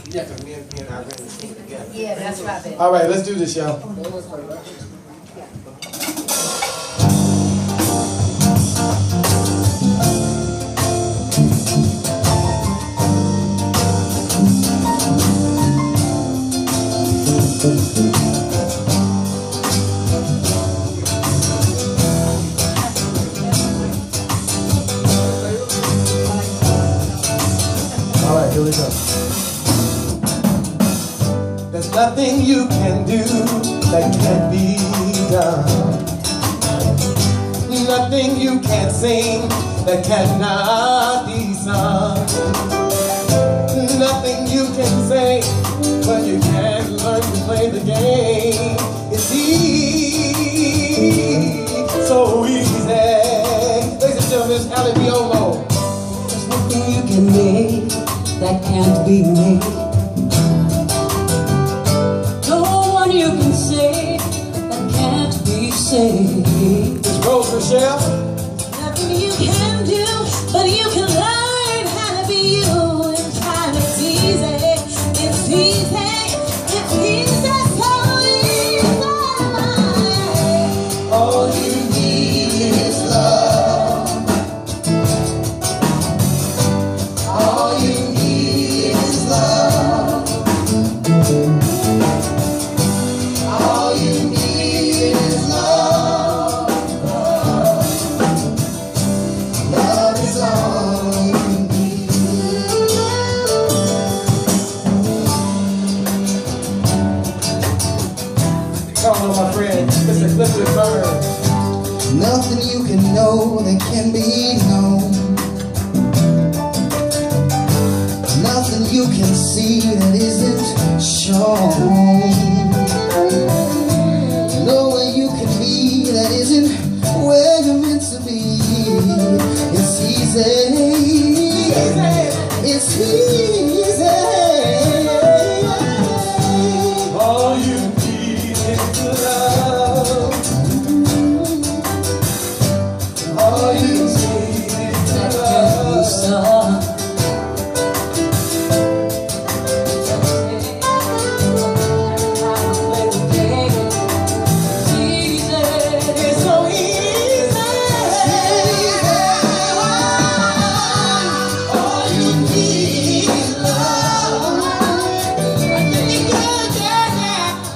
Yeah, because me and Irene sing it together. Yeah, that's right, baby. All right, let's do this, y'all. All right, here we go. There's nothing you can do that can't be done. Nothing you can sing that cannot be sung. Nothing you can say, but you can't learn to play the game. It's easy, so easy. Ladies and gentlemen, it's B Olmo. There's nothing you can make that can't be made. You can say that can't be said. It's Rochelle. Nothing you can do, but you can learn how to be you. In time it's easy, it's easy, it's easy, so easy. All you need is love. All you need is love. All you need is love. Love is all you need. Come on, my friend, Mr. Clifton Burns. Nothing you can know that can be known. Nothing you can see that isn't shown. Nowhere you can be that isn't where you're meant to be. It's easy. It's easy. All you need is love. All you need is love. It's so easy. All you need is love.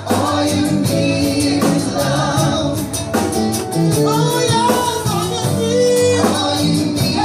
All you need is love. Oh, yeah, all you need. All you need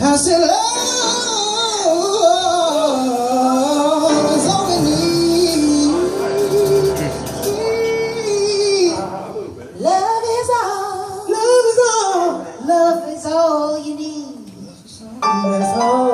I said love is all we need. Love is all. Love is all. Love is all you need. That's all